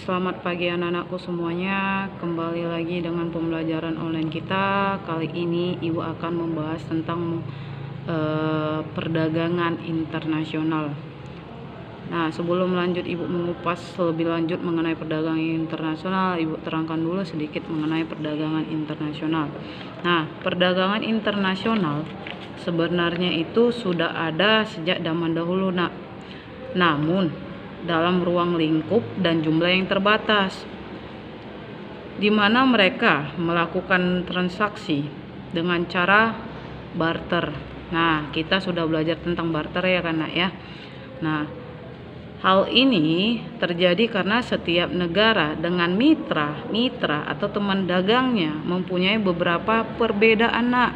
Selamat pagi anak-anakku semuanya. Kembali lagi dengan pembelajaran online kita. Kali ini Ibu akan membahas tentang perdagangan internasional. Nah, sebelum lanjut Ibu mengupas lebih lanjut mengenai perdagangan internasional, Ibu terangkan dulu sedikit mengenai perdagangan internasional. Nah, perdagangan internasional sebenarnya itu sudah ada sejak zaman dahulu, Nak. Namun dalam ruang lingkup dan jumlah yang terbatas, di mana mereka melakukan transaksi dengan cara barter. Nah, kita sudah belajar tentang barter ya kan, Nak ya. Nah, hal ini terjadi karena setiap negara dengan mitra atau teman dagangnya mempunyai beberapa perbedaan, Nak.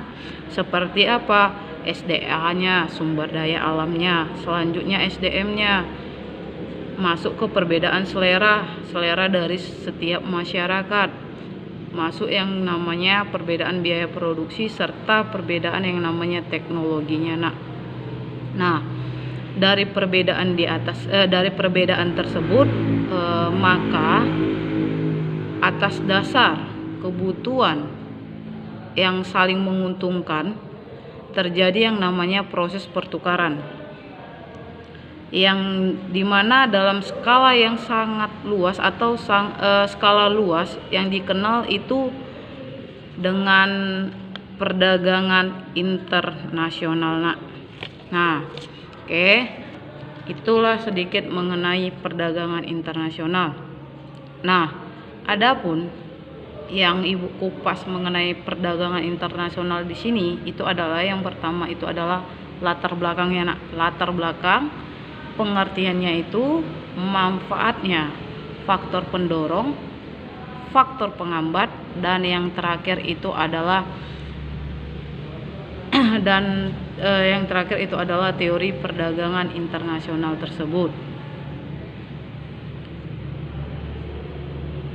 Seperti apa? SDA-nya, sumber daya alamnya, selanjutnya SDM-nya, masuk ke perbedaan selera dari setiap masyarakat, masuk yang namanya perbedaan biaya produksi serta perbedaan yang namanya teknologinya, Nak. Nah, dari perbedaan dari perbedaan tersebut maka atas dasar kebutuhan yang saling menguntungkan terjadi yang namanya proses pertukaran, yang dimana dalam skala yang sangat luas atau skala luas yang dikenal itu dengan perdagangan internasional, Nak. Nah, oke, itulah sedikit mengenai perdagangan internasional. Nah, adapun yang Ibu kupas mengenai perdagangan internasional di sini itu adalah yang pertama itu adalah latar belakangnya, Nak. Latar belakang pengertiannya itu manfaatnya, faktor pendorong, faktor penghambat, dan yang terakhir itu adalah teori perdagangan internasional tersebut.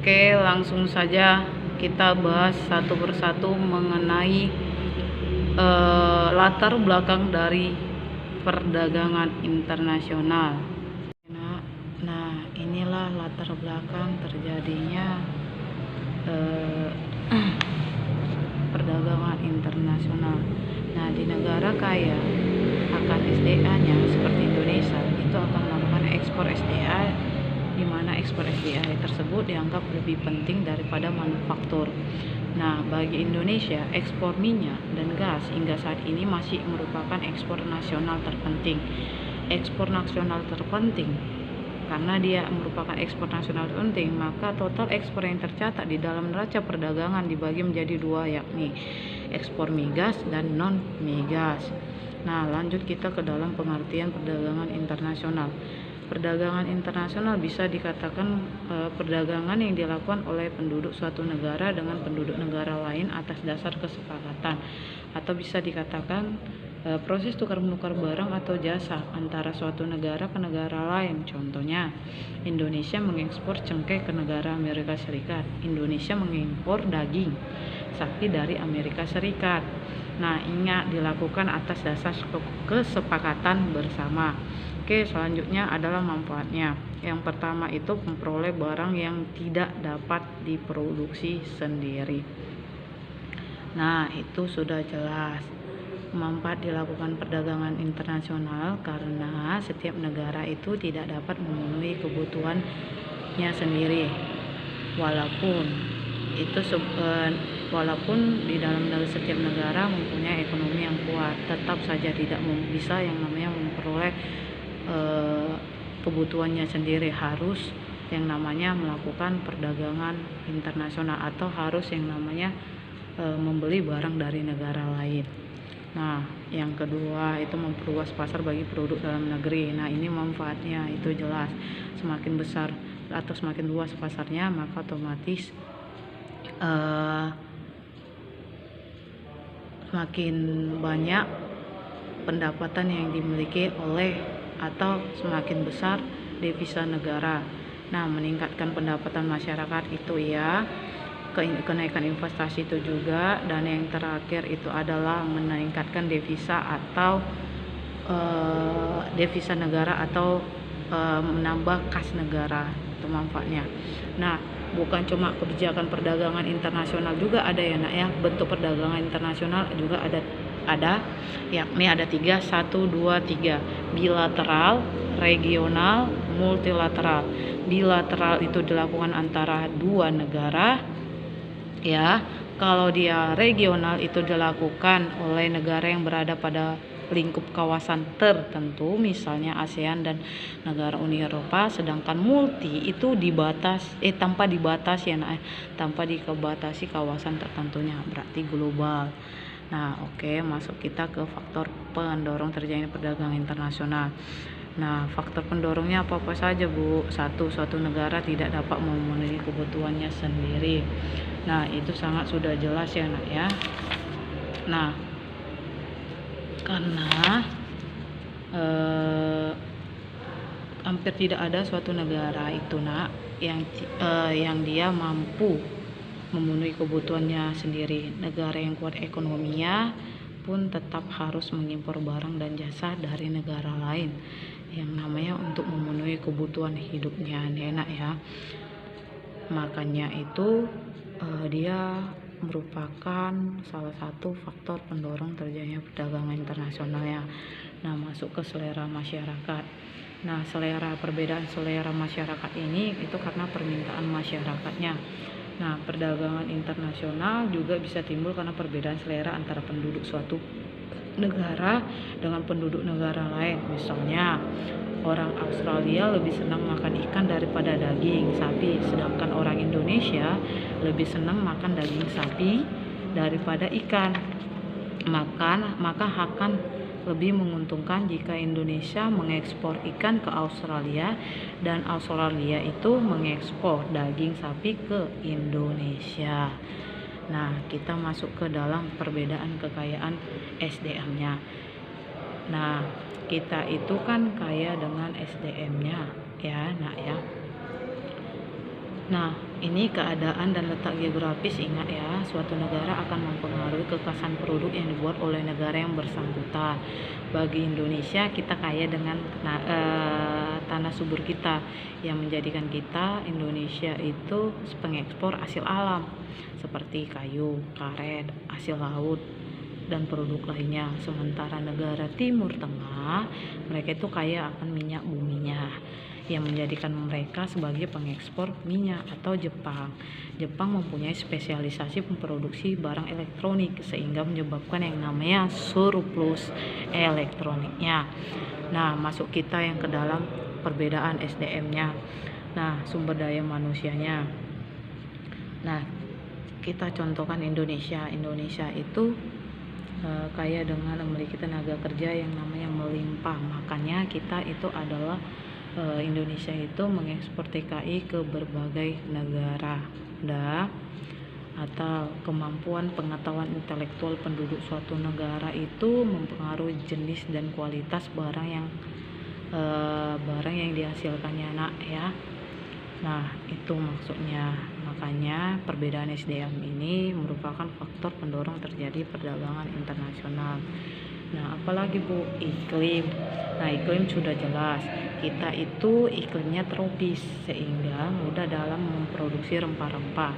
Oke, langsung saja kita bahas satu persatu mengenai latar belakang dari perdagangan internasional. Nah, inilah latar belakang terjadinya perdagangan internasional. Nah, di negara kaya akan SDA-nya seperti Indonesia itu akan melakukan ekspor SDA, di mana ekspor SDA tersebut dianggap lebih penting daripada manufaktur. Nah, bagi Indonesia, ekspor minyak dan gas hingga saat ini masih merupakan ekspor nasional terpenting. Ekspor nasional terpenting karena dia merupakan ekspor nasional terpenting, maka total ekspor yang tercatat di dalam neraca perdagangan dibagi menjadi dua, yakni ekspor migas dan non migas. Nah, lanjut kita ke dalam pengertian perdagangan internasional. Perdagangan internasional bisa dikatakan perdagangan yang dilakukan oleh penduduk suatu negara dengan penduduk negara lain atas dasar kesepakatan, atau bisa dikatakan proses tukar-menukar barang atau jasa antara suatu negara ke negara lain. Contohnya, Indonesia mengekspor cengkeh ke negara Amerika Serikat, Indonesia mengimpor daging sapi dari Amerika Serikat. Nah, ingat dilakukan atas dasar kesepakatan bersama. Oke, selanjutnya adalah manfaatnya. Yang pertama itu memperoleh barang yang tidak dapat diproduksi sendiri. Nah, itu sudah jelas. Manfaat dilakukan perdagangan internasional karena setiap negara itu tidak dapat memenuhi kebutuhannya sendiri. Walaupun di dalam setiap negara mempunyai ekonomi yang kuat, tetap saja tidak bisa yang namanya memperoleh kebutuhannya sendiri. Harus yang namanya melakukan perdagangan internasional atau harus yang namanya membeli barang dari negara lain. Nah, yang kedua itu memperluas pasar bagi produk dalam negeri. Nah, ini manfaatnya itu jelas. Semakin besar atau semakin luas pasarnya, maka otomatis semakin banyak pendapatan yang dimiliki oleh atau semakin besar devisa negara. Nah, meningkatkan pendapatan masyarakat itu ya, kenaikan investasi itu juga, dan yang terakhir itu adalah meningkatkan devisa atau devisa negara atau menambah kas negara, itu manfaatnya. Nah, bukan cuma kebijakan perdagangan internasional juga ada ya nak ya, bentuk perdagangan internasional juga ada yakni ada 3, 1, 2, 3, bilateral, regional, multilateral. Bilateral itu dilakukan antara dua negara ya. Kalau dia regional itu dilakukan oleh negara yang berada pada lingkup kawasan tertentu, misalnya ASEAN dan negara Uni Eropa. Sedangkan multi itu tanpa dibatasi ya nah, tanpa dibatasi kawasan tertentunya, berarti global. Nah, oke, masuk kita ke faktor pendorong terjadinya perdagangan internasional. Nah, faktor pendorongnya apa saja, Bu? Suatu negara tidak dapat memenuhi kebutuhannya sendiri. Nah, itu sangat sudah jelas ya, Nak ya. Nah, karena hampir tidak ada suatu negara itu, Nak, yang dia mampu memenuhi kebutuhannya sendiri. Negara yang kuat ekonominya pun tetap harus mengimpor barang dan jasa dari negara lain yang namanya untuk memenuhi kebutuhan hidupnya, enak ya. Makanya itu dia merupakan salah satu faktor pendorong terjadinya perdagangan internasional ya. Nah, masuk ke selera masyarakat. Nah, perbedaan selera masyarakat ini itu karena permintaan masyarakatnya. Nah, perdagangan internasional juga bisa timbul karena perbedaan selera antara penduduk suatu negara dengan penduduk negara lain. Misalnya, orang Australia lebih senang makan ikan daripada daging sapi, sedangkan orang Indonesia lebih senang makan daging sapi daripada ikan. Maka akan lebih menguntungkan jika Indonesia mengekspor ikan ke Australia dan Australia itu mengekspor daging sapi ke Indonesia. Nah, kita masuk ke dalam perbedaan kekayaan SDM-nya. Nah, kita itu kan kaya dengan SDM-nya ya, nak ya. Nah, ini keadaan dan letak geografis. Ingat ya, suatu negara akan mempengaruhi kekasan produk yang dibuat oleh negara yang bersangkutan. Bagi Indonesia, kita kaya dengan tanah subur kita yang menjadikan kita Indonesia itu pengekspor hasil alam seperti kayu, karet, hasil laut dan produk lainnya. Sementara negara Timur Tengah, mereka itu kaya akan minyak buminya yang menjadikan mereka sebagai pengekspor minyak. Atau Jepang mempunyai spesialisasi memproduksi barang elektronik sehingga menyebabkan yang namanya surplus elektroniknya. Nah, masuk kita yang ke dalam perbedaan SDM-nya. Nah, sumber daya manusianya. Nah, kita contohkan Indonesia itu kaya dengan memiliki tenaga kerja yang namanya melimpah. Makanya kita itu adalah Indonesia itu mengekspor TKI ke berbagai negara. Atau kemampuan pengetahuan intelektual penduduk suatu negara itu mempengaruhi jenis dan kualitas barang yang dihasilkannya, nak ya. Nah, itu maksudnya. Makanya perbedaan SDM ini merupakan faktor pendorong terjadi perdagangan internasional. Nah, apalagi Bu, iklim. Nah, iklim sudah jelas. Kita itu iklimnya tropis sehingga mudah dalam memproduksi rempah-rempah.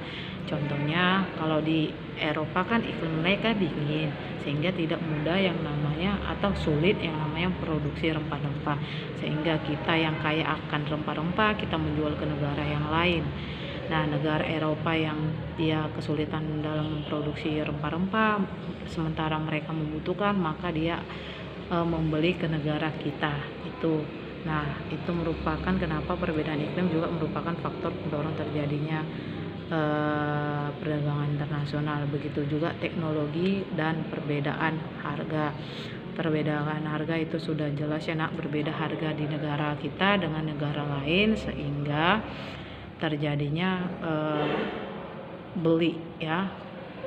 Contohnya kalau di Eropa kan iklim mereka dingin sehingga tidak mudah yang namanya atau sulit yang namanya produksi rempah-rempah. Sehingga kita yang kaya akan rempah-rempah kita menjual ke negara yang lain. Nah, negara Eropa yang dia kesulitan dalam memproduksi rempah-rempah sementara mereka membutuhkan, maka dia membeli ke negara kita itu. Nah, itu merupakan kenapa perbedaan iklim juga merupakan faktor pendorong terjadinya perdagangan internasional. Begitu juga teknologi dan perbedaan harga. Perbedaan harga itu sudah jelas ya, nak, berbeda harga di negara kita dengan negara lain sehingga terjadinya beli ya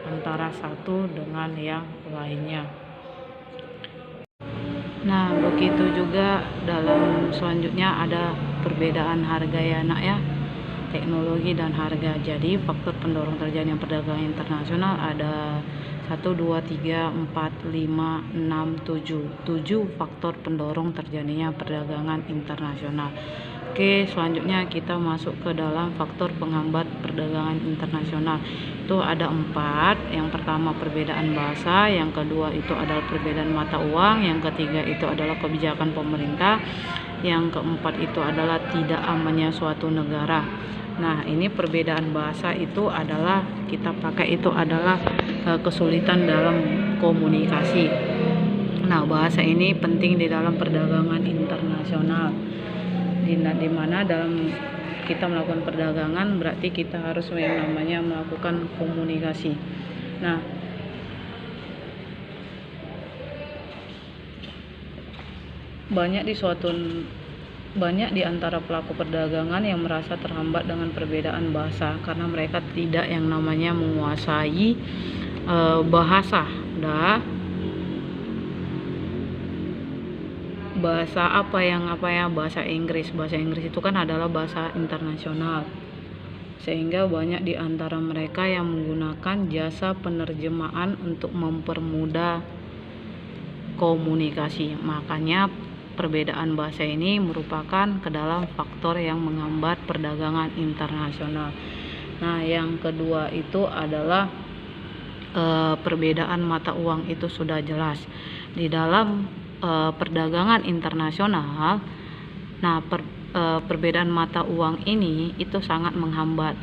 antara satu dengan yang lainnya. Nah, begitu juga dalam selanjutnya ada perbedaan harga ya, nak ya, teknologi dan harga. Jadi faktor pendorong terjadinya perdagangan internasional ada 1, 2, 3, 4, 5, 6, 7 faktor pendorong terjadinya perdagangan internasional. Oke, selanjutnya kita masuk ke dalam faktor penghambat perdagangan internasional. Itu ada 4. Yang pertama perbedaan bahasa, yang kedua itu adalah perbedaan mata uang, yang ketiga itu adalah kebijakan pemerintah, yang keempat itu adalah tidak amannya suatu negara. Nah, ini perbedaan bahasa itu adalah kita pakai itu adalah kesulitan dalam komunikasi. Nah, bahasa ini penting di dalam perdagangan internasional. Di mana dalam kita melakukan perdagangan berarti kita harus yang namanya melakukan komunikasi. Nah, banyak di antara pelaku perdagangan yang merasa terhambat dengan perbedaan bahasa karena mereka tidak yang namanya menguasai bahasa. Bahasa bahasa Inggris. Bahasa Inggris itu kan adalah bahasa internasional. Sehingga banyak di antara mereka yang menggunakan jasa penerjemahan untuk mempermudah komunikasi. Makanya perbedaan bahasa ini merupakan ke dalam faktor yang menghambat perdagangan internasional. Nah, yang kedua itu adalah perbedaan mata uang. Itu sudah jelas di dalam perdagangan internasional. Nah, perbedaan mata uang ini itu sangat menghambat.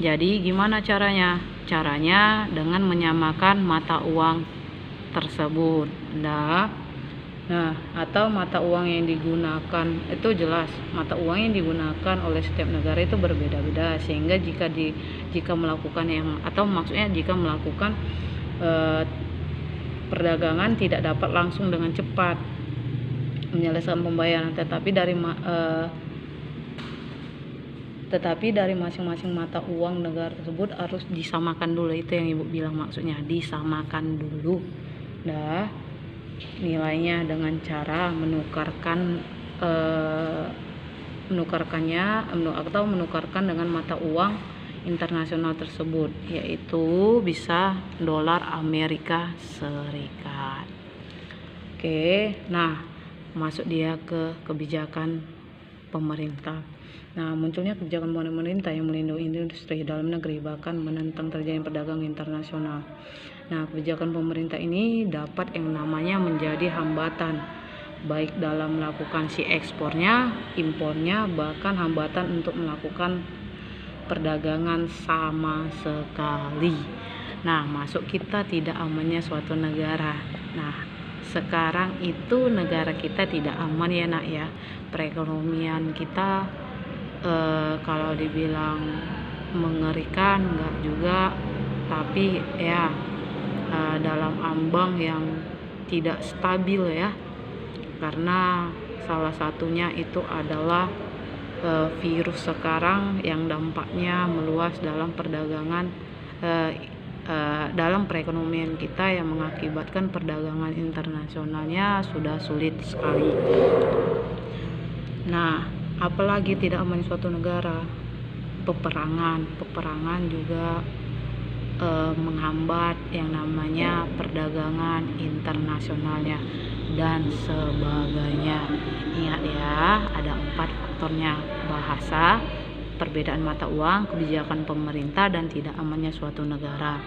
Jadi gimana caranya? Caranya dengan menyamakan mata uang tersebut. Nah, atau mata uang yang digunakan itu jelas mata uang yang digunakan oleh setiap negara itu berbeda-beda, sehingga jika melakukan jika melakukan perdagangan tidak dapat langsung dengan cepat menyelesaikan pembayaran, tetapi dari masing-masing mata uang negara tersebut harus disamakan dulu. Itu yang Ibu bilang, maksudnya disamakan dulu nilainya dengan cara menukarkan dengan mata uang internasional tersebut, yaitu bisa dolar Amerika Serikat. Oke, nah masuk dia ke kebijakan pemerintah. Nah, munculnya kebijakan pemerintah yang melindungi industri dalam negeri bahkan menentang terjadinya perdagangan internasional. Nah, kebijakan pemerintah ini dapat yang namanya menjadi hambatan baik dalam melakukan si ekspornya, impornya, bahkan hambatan untuk melakukan perdagangan sama sekali. Nah, masuk kita tidak amannya suatu negara. Nah, sekarang itu negara kita tidak aman ya nak ya. Perekonomian kita kalau dibilang mengerikan enggak juga, tapi ya dalam ambang yang tidak stabil ya, karena salah satunya itu adalah virus sekarang yang dampaknya meluas dalam perdagangan dalam perekonomian kita, yang mengakibatkan perdagangan internasionalnya sudah sulit sekali. Nah, apalagi tidak aman suatu negara, peperangan juga menghambat yang namanya perdagangan internasionalnya dan sebagainya. Ingat ya, ada 4 faktornya: bahasa, perbedaan mata uang, kebijakan pemerintah, dan tidak amannya suatu negara.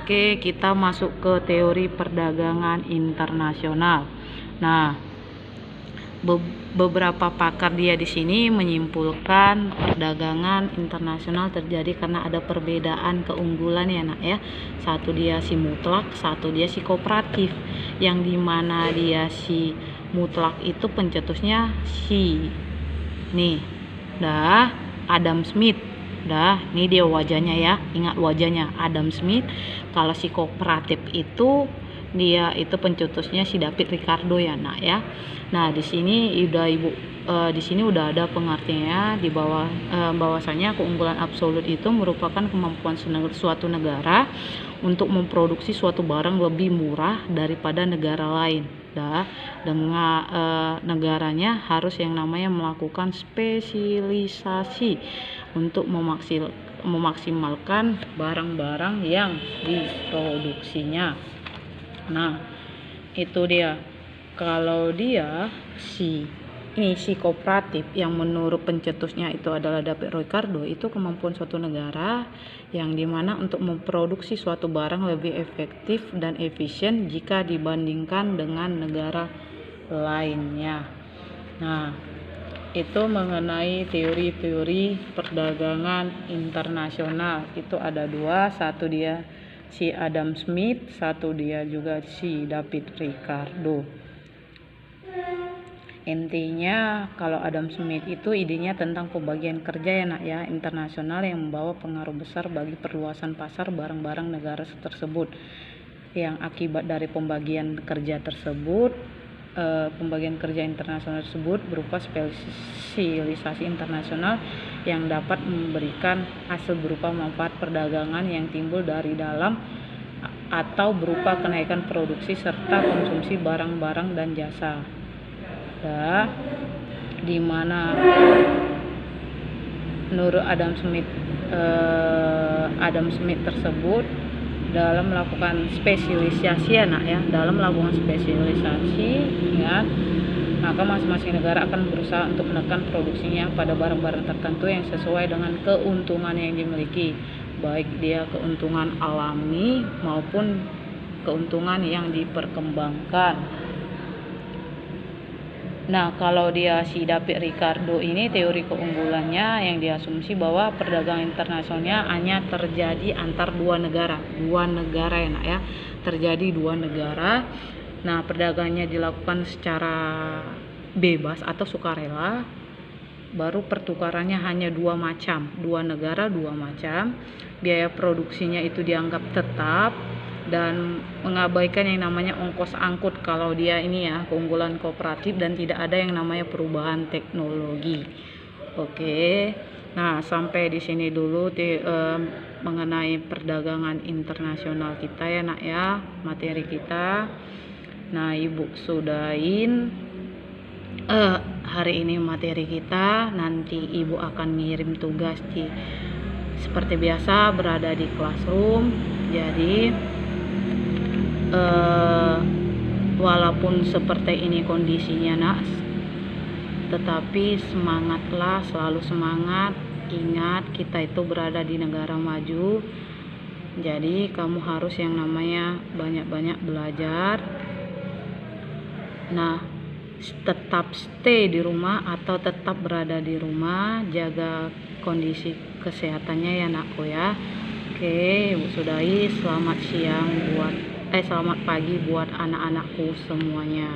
Oke, kita masuk ke teori perdagangan internasional. Nah, beberapa pakar dia di sini menyimpulkan perdagangan internasional terjadi karena ada perbedaan keunggulan ya nak ya. Satu dia si mutlak, satu dia si kooperatif. Yang dimana dia si mutlak itu pencetusnya si Adam Smith. Ini dia wajahnya ya, ingat wajahnya Adam Smith. Kalau si kooperatif itu dia itu pencetusnya si David Ricardo ya nak ya. Nah, di sini udah ada pengertiannya di bawah bahwasanya keunggulan absolut itu merupakan kemampuan suatu negara untuk memproduksi suatu barang lebih murah daripada negara lain. Dengan negaranya harus yang namanya melakukan spesialisasi untuk memaksimalkan barang-barang yang diproduksinya. Nah, itu dia. Kalau dia si kooperatif yang menurut pencetusnya itu adalah David Ricardo, itu kemampuan suatu negara yang dimana untuk memproduksi suatu barang lebih efektif dan efisien jika dibandingkan dengan negara lainnya. Nah, itu mengenai teori-teori perdagangan internasional. Itu ada dua, satu dia si Adam Smith, satu dia juga si David Ricardo. Intinya kalau Adam Smith itu idenya tentang pembagian kerja ya nak ya, internasional yang membawa pengaruh besar bagi perluasan pasar barang-barang negara tersebut. Yang akibat dari pembagian kerja tersebut, pembagian kerja internasional tersebut berupa spesialisasi internasional yang dapat memberikan hasil berupa manfaat perdagangan yang timbul dari dalam atau berupa kenaikan produksi serta konsumsi barang-barang dan jasa. Di mana menurut Adam Smith tersebut dalam melakukan spesialisasi ya nak ya, dalam melakukan spesialisasi ya, maka masing-masing negara akan berusaha untuk menekan produksinya pada barang-barang tertentu yang sesuai dengan keuntungan yang dimiliki, baik dia keuntungan alami maupun keuntungan yang diperkembangkan. Nah, kalau dia si David Ricardo ini teori keunggulannya yang diasumsi bahwa perdagangan internasionalnya hanya terjadi antar dua negara ya nak ya, terjadi dua negara. Nah, perdagangannya dilakukan secara bebas atau sukarela, baru pertukarannya hanya dua negara dua macam, biaya produksinya itu dianggap tetap dan mengabaikan yang namanya ongkos angkut kalau dia ini ya, keunggulan kooperatif, dan tidak ada yang namanya perubahan teknologi. Oke. Nah, sampai di sini dulu mengenai perdagangan internasional kita ya nak ya, materi kita. Nah, Ibu sudahin hari ini materi kita. Nanti Ibu akan ngirim tugas seperti biasa berada di classroom. Jadi walaupun seperti ini kondisinya nak, tetapi semangatlah, selalu semangat. Ingat, kita itu berada di negara maju, jadi kamu harus yang namanya banyak-banyak belajar. Nah, tetap stay di rumah atau tetap berada di rumah, jaga kondisi kesehatannya ya nakku ya. Oke, Ibu sudahi. Selamat pagi buat anak-anakku semuanya.